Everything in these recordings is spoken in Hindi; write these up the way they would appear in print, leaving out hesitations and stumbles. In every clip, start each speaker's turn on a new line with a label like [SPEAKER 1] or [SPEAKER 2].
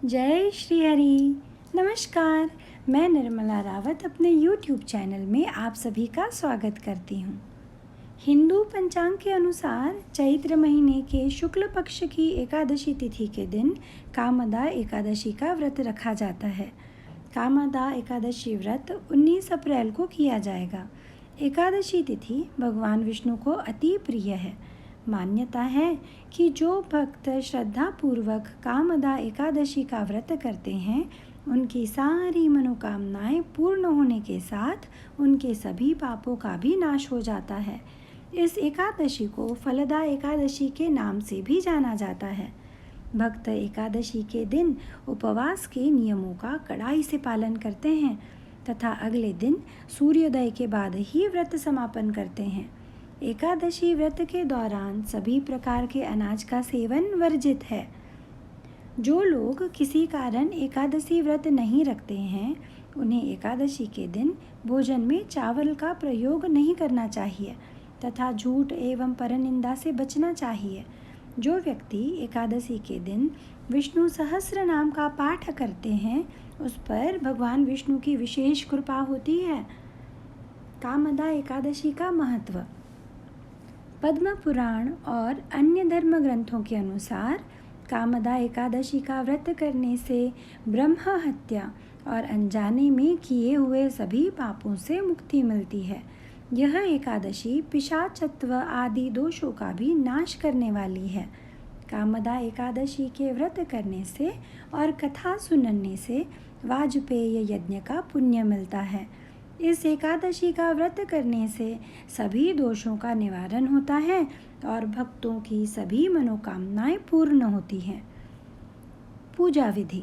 [SPEAKER 1] जय श्री हरि। नमस्कार, मैं निर्मला रावत अपने YouTube चैनल में आप सभी का स्वागत करती हूँ। हिंदू पंचांग के अनुसार चैत्र महीने के शुक्ल पक्ष की एकादशी तिथि के दिन कामदा एकादशी का व्रत रखा जाता है। कामदा एकादशी व्रत 19 अप्रैल को किया जाएगा। एकादशी तिथि भगवान विष्णु को अति प्रिय है। मान्यता है कि जो भक्त श्रद्धापूर्वक कामदा एकादशी का व्रत करते हैं, उनकी सारी मनोकामनाएं पूर्ण होने के साथ उनके सभी पापों का भी नाश हो जाता है। इस एकादशी को फलदा एकादशी के नाम से भी जाना जाता है। भक्त एकादशी के दिन उपवास के नियमों का कड़ाई से पालन करते हैं तथा अगले दिन सूर्योदय के बाद ही व्रत समापन करते हैं। एकादशी व्रत के दौरान सभी प्रकार के अनाज का सेवन वर्जित है। जो लोग किसी कारण एकादशी व्रत नहीं रखते हैं, उन्हें एकादशी के दिन भोजन में चावल का प्रयोग नहीं करना चाहिए तथा झूठ एवं परनिंदा से बचना चाहिए। जो व्यक्ति एकादशी के दिन विष्णु सहस्र नाम का पाठ करते हैं, उस पर भगवान विष्णु की विशेष कृपा होती है। कामदा एकादशी का महत्व। पद्म पुराण और अन्य धर्म ग्रंथों के अनुसार कामदा एकादशी का व्रत करने से ब्रह्म हत्या और अनजाने में किए हुए सभी पापों से मुक्ति मिलती है। यह एकादशी पिशाचत्व आदि दोषों का भी नाश करने वाली है। कामदा एकादशी के व्रत करने से और कथा सुनने से वाजपेय यज्ञ का पुण्य मिलता है। इस एकादशी का व्रत करने से सभी दोषों का निवारण होता है और भक्तों की सभी मनोकामनाएं पूर्ण होती हैं। पूजा विधि।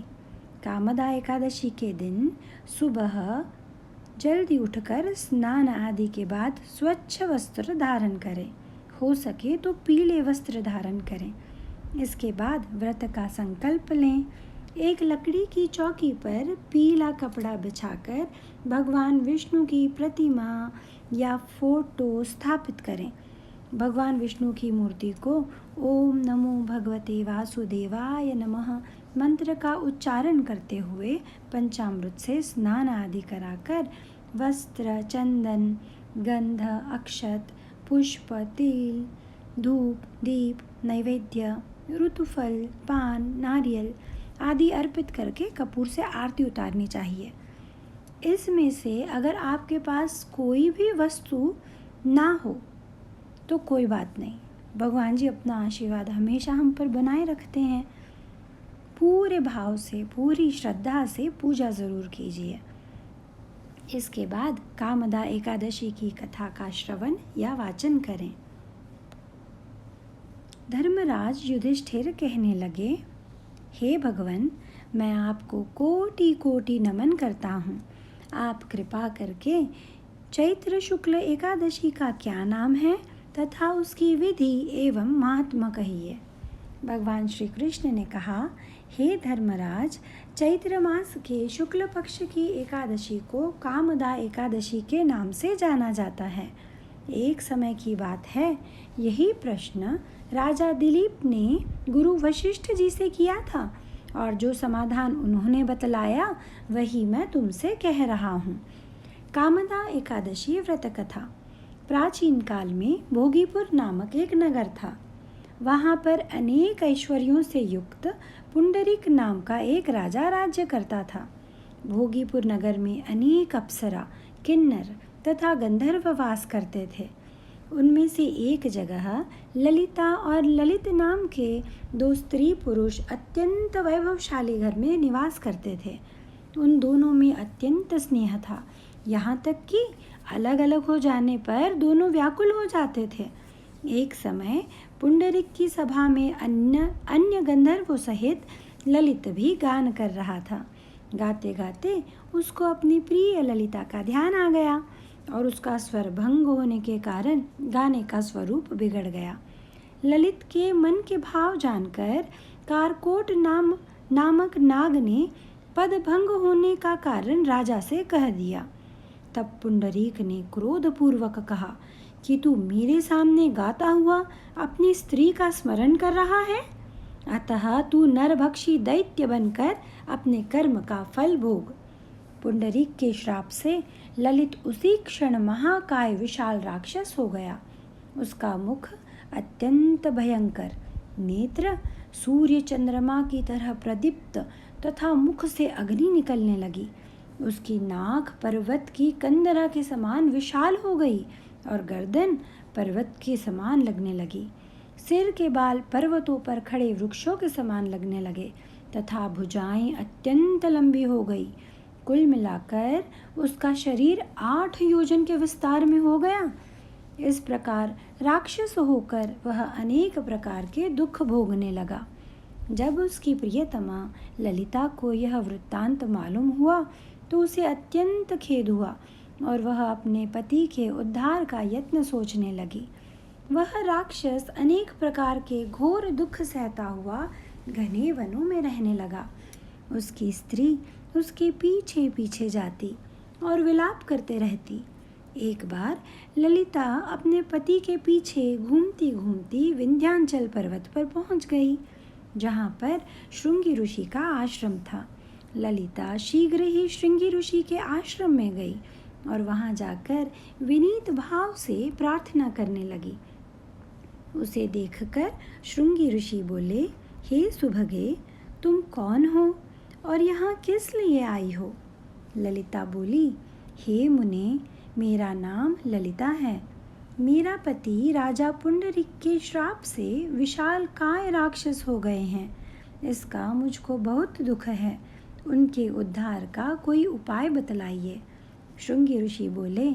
[SPEAKER 1] कामदा एकादशी के दिन सुबह जल्दी उठकर स्नान आदि के बाद स्वच्छ वस्त्र धारण करें। हो सके तो पीले वस्त्र धारण करें। इसके बाद व्रत का संकल्प लें। एक लकड़ी की चौकी पर पीला कपड़ा बिछाकर भगवान विष्णु की प्रतिमा या फोटो स्थापित करें। भगवान विष्णु की मूर्ति को ओम नमो भगवते वासुदेवाय नमः मंत्र का उच्चारण करते हुए पंचामृत से स्नान आदि कराकर वस्त्र, चंदन, गंध, अक्षत, पुष्प, तेल, धूप, दीप, नैवेद्य, ऋतुफल, पान, नारियल आदि अर्पित करके कपूर से आरती उतारनी चाहिए। इसमें से अगर आपके पास कोई भी वस्तु ना हो तो कोई बात नहीं, भगवान जी अपना आशीर्वाद हमेशा हम पर बनाए रखते हैं। पूरे भाव से, पूरी श्रद्धा से पूजा ज़रूर कीजिए। इसके बाद कामदा एकादशी की कथा का श्रवण या वाचन करें। धर्मराज युधिष्ठिर कहने लगे, हे भगवान, मैं आपको कोटि कोटि नमन करता हूँ। आप कृपा करके चैत्र शुक्ल एकादशी का क्या नाम है तथा उसकी विधि एवं महात्मा कहिए। भगवान श्री कृष्ण ने कहा, हे धर्मराज, चैत्र मास के शुक्ल पक्ष की एकादशी को कामदा एकादशी के नाम से जाना जाता है। एक समय की बात है, यही प्रश्न राजा दिलीप ने गुरु वशिष्ठ जी से किया था और जो समाधान उन्होंने बतलाया वही मैं तुमसे कह रहा हूँ। कामदा एकादशी व्रत कथा। प्राचीन काल में भोगीपुर नामक एक नगर था। वहाँ पर अनेक ऐश्वर्यों से युक्त पुंडरीक नाम का एक राजा राज्य करता था। भोगीपुर नगर में अनेक अप्सरा, किन्नर तथा गंधर्व वास करते थे। उनमें से एक जगह ललिता और ललित नाम के दो स्त्री पुरुष अत्यंत वैभवशाली घर में निवास करते थे। उन दोनों में अत्यंत स्नेह था, यहाँ तक कि अलग अलग हो जाने पर दोनों व्याकुल हो जाते थे। एक समय पुंडरीक की सभा में अन्य गंधर्वों सहित ललित भी गान कर रहा था। गाते गाते उसको अपनी प्रिय ललिता का ध्यान आ गया और उसका स्वर भंग होने के कारण गाने का स्वरूप बिगड़ गया। ललित के मन के भाव जानकर कारकोट नामक नाग ने पद भंग होने का कारण राजा से कह दिया। तब पुंडरीक ने क्रोधपूर्वक कहा कि तू मेरे सामने गाता हुआ अपनी स्त्री का स्मरण कर रहा है। अतः तू नरभक्षी दैत्य बनकर अपने कर्म का फल भोग। पुंडरीक के श्राप से ललित उसी क्षण महाकाय विशाल राक्षस हो गया। उसका मुख अत्यंत भयंकर, नेत्र सूर्य चंद्रमा की तरह प्रदीप्त तथा मुख से अग्नि निकलने लगी। उसकी नाक पर्वत की कंदरा के समान विशाल हो गई और गर्दन पर्वत के समान लगने लगी। सिर के बाल पर्वतों पर खड़े वृक्षों के समान लगने लगे तथा भुजाएं अत्यंत लंबी हो गई। कुल मिलाकर उसका शरीर 8 योजन के विस्तार में हो गया। इस प्रकार राक्षस होकर वह अनेक प्रकार के दुख भोगने लगा। जब उसकी प्रियतमा ललिता को यह वृत्तांत मालूम हुआ तो उसे अत्यंत खेद हुआ और वह अपने पति के उद्धार का यत्न सोचने लगी। वह राक्षस अनेक प्रकार के घोर दुख सहता हुआ घने वनों में रहने लगा। उसकी स्त्री उसके पीछे पीछे जाती और विलाप करते रहती। एक बार ललिता अपने पति के पीछे घूमती घूमती विंध्याचल पर्वत पर पहुंच गई, जहां पर श्रृंगी ऋषि का आश्रम था। ललिता शीघ्र ही श्रृंगी ऋषि के आश्रम में गई और वहां जाकर विनीत भाव से प्रार्थना करने लगी। उसे देखकर श्रृंगी ऋषि बोले, हे सुभगे, तुम कौन हो और यहाँ किस लिए आई हो? ललिता बोली, हे मुने, मेरा नाम ललिता है। मेरा पति राजा पुंडरीक के श्राप से विशाल काय राक्षस हो गए हैं। इसका मुझको बहुत दुख है। उनके उद्धार का कोई उपाय बतलाइए। श्रृंगी ऋषि बोले,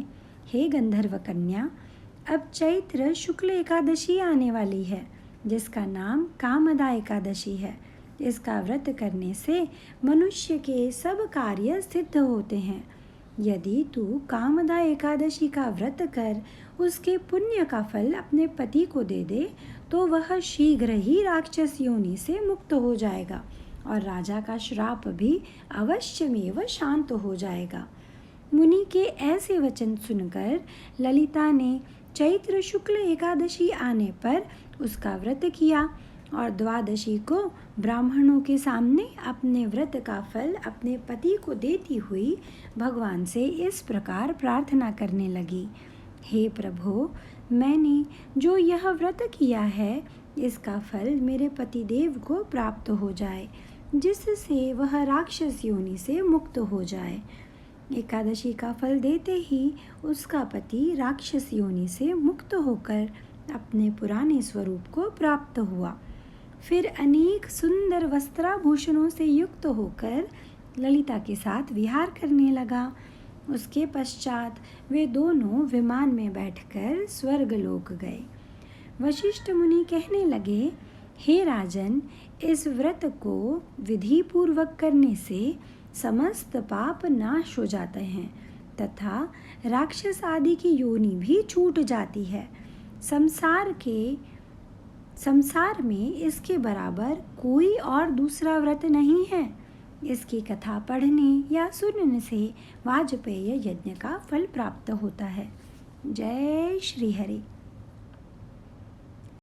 [SPEAKER 1] हे गंधर्व कन्या, अब चैत्र शुक्ल एकादशी आने वाली है, जिसका नाम कामदा एकादशी है। इसका व्रत करने से मनुष्य के सब कार्य सिद्ध होते हैं। यदि तू कामदा एकादशी का व्रत कर उसके पुण्य का फल अपने पति को दे दे तो वह शीघ्र ही राक्षस योनि से मुक्त हो जाएगा और राजा का श्राप भी अवश्यमेव शांत हो जाएगा। मुनि के ऐसे वचन सुनकर ललिता ने चैत्र शुक्ल एकादशी आने पर उसका व्रत किया और द्वादशी को ब्राह्मणों के सामने अपने व्रत का फल अपने पति को देती हुई भगवान से इस प्रकार प्रार्थना करने लगी, हे प्रभु, मैंने जो यह व्रत किया है इसका फल मेरे पतिदेव को प्राप्त हो जाए, जिससे वह राक्षस योनि से मुक्त हो जाए। एकादशी का फल देते ही उसका पति राक्षस योनि से मुक्त होकर अपने पुराने स्वरूप को प्राप्त हुआ। फिर अनेक सुंदर वस्त्राभूषणों से युक्त होकर ललिता के साथ विहार करने लगा। उसके पश्चात वे दोनों विमान में बैठकर स्वर्गलोक गए। वशिष्ठ मुनि कहने लगे, हे राजन, इस व्रत को विधि पूर्वक करने से समस्त पाप नाश हो जाते हैं तथा राक्षस आदि की योनि भी छूट जाती है। संसार में इसके बराबर कोई और दूसरा व्रत नहीं है। इसकी कथा पढ़ने या सुनने से वाजपेय यज्ञ का फल प्राप्त होता है। जय श्री हरि।